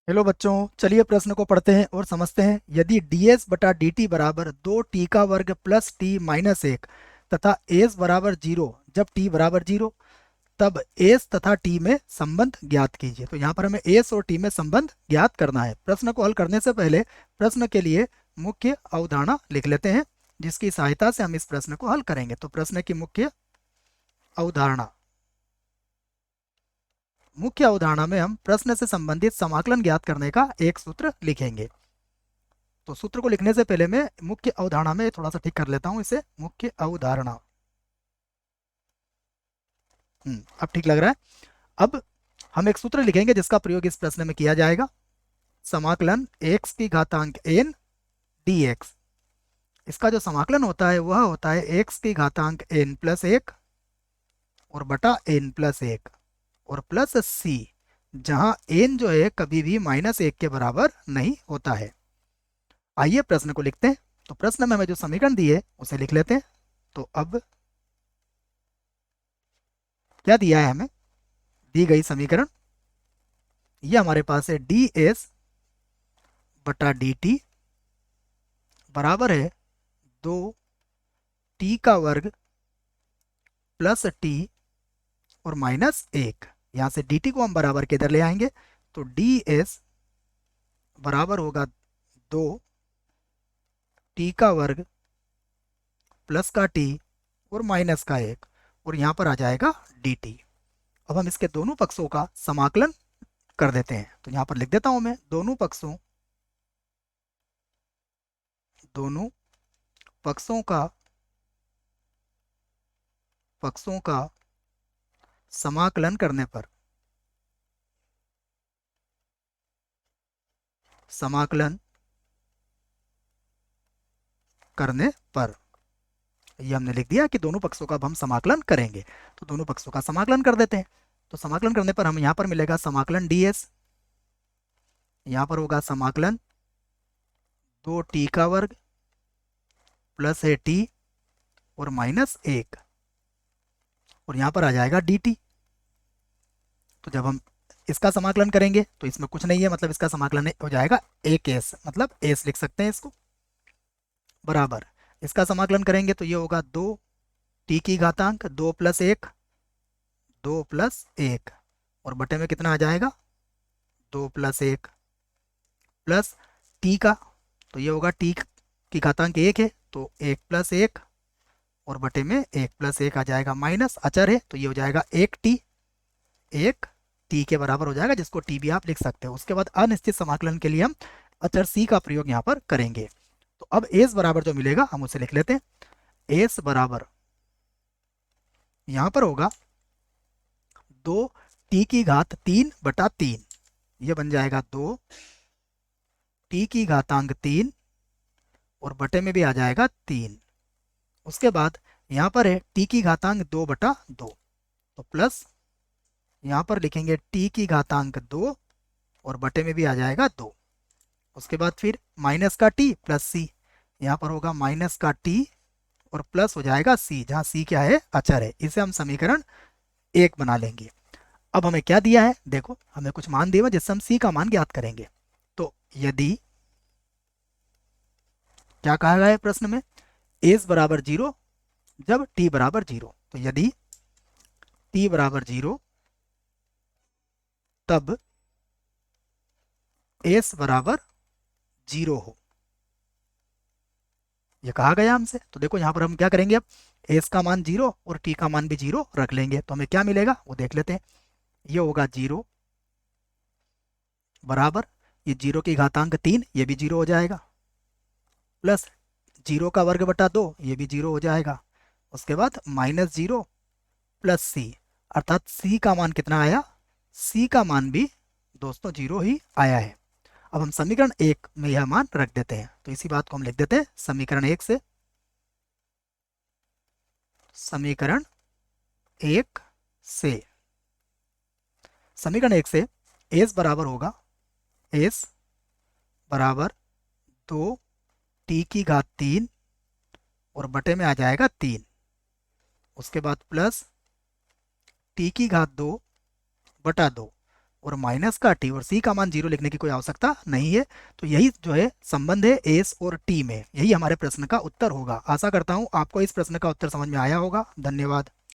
Hello बच्चों, चलिए प्रश्न को पढ़ते हैं और समझते हैं। यदि ds बटा डी टी बराबर 2t का वर्ग प्लस टी माइनस एक तथा s बराबर जीरो, जब t बराबर जीरो तब s तथा t में संबंध ज्ञात कीजिए। तो यहाँ पर हमें s और t में संबंध ज्ञात करना है। प्रश्न को हल करने से पहले प्रश्न के लिए मुख्य अवधारणा लिख लेते हैं, जिसकी सहायता से हम इस प्रश्न को हल करेंगे। तो प्रश्न की अवधारणा मुख्य अवधारणा में हम प्रश्न से संबंधित समाकलन ज्ञात करने का एक सूत्र लिखेंगे। तो सूत्र को लिखने से पहले मैं मुख्य अवधारणा में थोड़ा सा ठीक कर लेता हूं इसे। मुख्य अवधारणा, अब ठीक लग रहा है। अब हम एक सूत्र लिखेंगे जिसका प्रयोग इस प्रश्न में किया जाएगा। समाकलन x की घातांक n dx, इसका जो समाकलन होता है वह होता है x की घातांक n प्लस एक और बटा n प्लस एक और प्लस c, जहां n जो है कभी भी माइनस एक के बराबर नहीं होता है। आइए प्रश्न को लिखते हैं। तो प्रश्न में हमें जो समीकरण दिए उसे लिख लेते हैं। तो अब क्या दिया है हमें, दी गई समीकरण ये हमारे पास है डी एस बटा डी टी बराबर है 2t का वर्ग प्लस टी और माइनस एक। यहाँ से डी टी को हम बराबर के इधर ले आएंगे, तो डी एस बराबर होगा 2t का वर्ग प्लस का टी और माइनस का एक, और यहाँ पर आ जाएगा डी टी। अब हम इसके दोनों पक्षों का समाकलन कर देते हैं। तो यहाँ पर लिख देता हूं मैं दोनों पक्षों का समाकलन करने पर ये हमने लिख दिया कि दोनों पक्षों का अब हम समाकलन करेंगे। तो दोनों पक्षों का समाकलन कर देते हैं। तो समाकलन करने पर हम यहाँ पर मिलेगा समाकलन ds, यहाँ पर होगा समाकलन 2t का वर्ग प्लस है t और माइनस एक, और यहाँ पर आ जाएगा dt। तो जब हम इसका समाकलन करेंगे तो इसमें कुछ नहीं है, मतलब इसका समाकलन हो जाएगा एक s, मतलब s लिख सकते हैं इसको, बराबर इसका समाकलन करेंगे तो ये होगा 2t की घातांक 2 प्लस 1 और बटे में कितना आ जाएगा 2 प्लस 1 प्लस टी का, तो ये होगा टी की घातांक एक है तो 1 प्लस 1 और बटे में 1 प्लस 1 आ जाएगा, माइनस अचर है तो ये हो जाएगा 1 टी के बराबर हो जाएगा, जिसको टी भी आप लिख सकते हो। उसके बाद अनिश्चित समाकलन के लिए हम अचर सी का प्रयोग यहाँ पर करेंगे। तो अब एस बराबर जो मिलेगा हम उसे लिख लेते हैं। एस बराबर यहाँ पर होगा 2t की घात 3 बटा 3, ये बन जाएगा 2t की घातांक 3 और बटे में भी आ जाएगा 3। उसके बाद यहाँ पर है t की घातांक 2 बटा 2, तो प्लस यहाँ पर लिखेंगे t की घातांक 2 और बटे में भी आ जाएगा 2। उसके बाद फिर माइनस का t प्लस सी, यहाँ पर होगा माइनस का t और प्लस हो जाएगा c, जहाँ c क्या है अचर है। इसे हम समीकरण 1 बना लेंगे। अब हमें क्या दिया है, देखो हमें कुछ मान दिया जिससे हम c का मान ज्ञात करेंगे। तो यदि क्या कहा गया है प्रश्न में, s बराबर 0 जब t बराबर 0, तो यदि t बराबर 0 तब s बराबर 0 हो, ये कहा गया हमसे। तो देखो यहाँ पर हम क्या करेंगे, अब s का मान 0 और t का मान भी 0 रख लेंगे, तो हमें क्या मिलेगा वो देख लेते हैं। ये होगा 0 बराबर, ये 0 की घातांक 3 ये भी 0 हो जाएगा, प्लस 0 का वर्ग बटा 2 ये भी 0 हो जाएगा। उसके बाद -0 प्लस सी, अर्थात सी का मान कितना आया, सी का मान भी दोस्तों 0 ही आया है। अब हम समीकरण 1 में यह मान रख देते हैं। तो इसी बात को हम लिख देते हैं समीकरण 1 से s बराबर होगा, s बराबर 2t की घात 3 और बटे में आ जाएगा 3। उसके बाद प्लस t की घात 2 बटा 2, और माइनस का टी और सी का मान 0 लिखने की कोई आवश्यकता नहीं है। तो यही जो है संबंध है एस और टी में, यही हमारे प्रश्न का उत्तर होगा। आशा करता हूँ आपको इस प्रश्न का उत्तर समझ में आया होगा। धन्यवाद।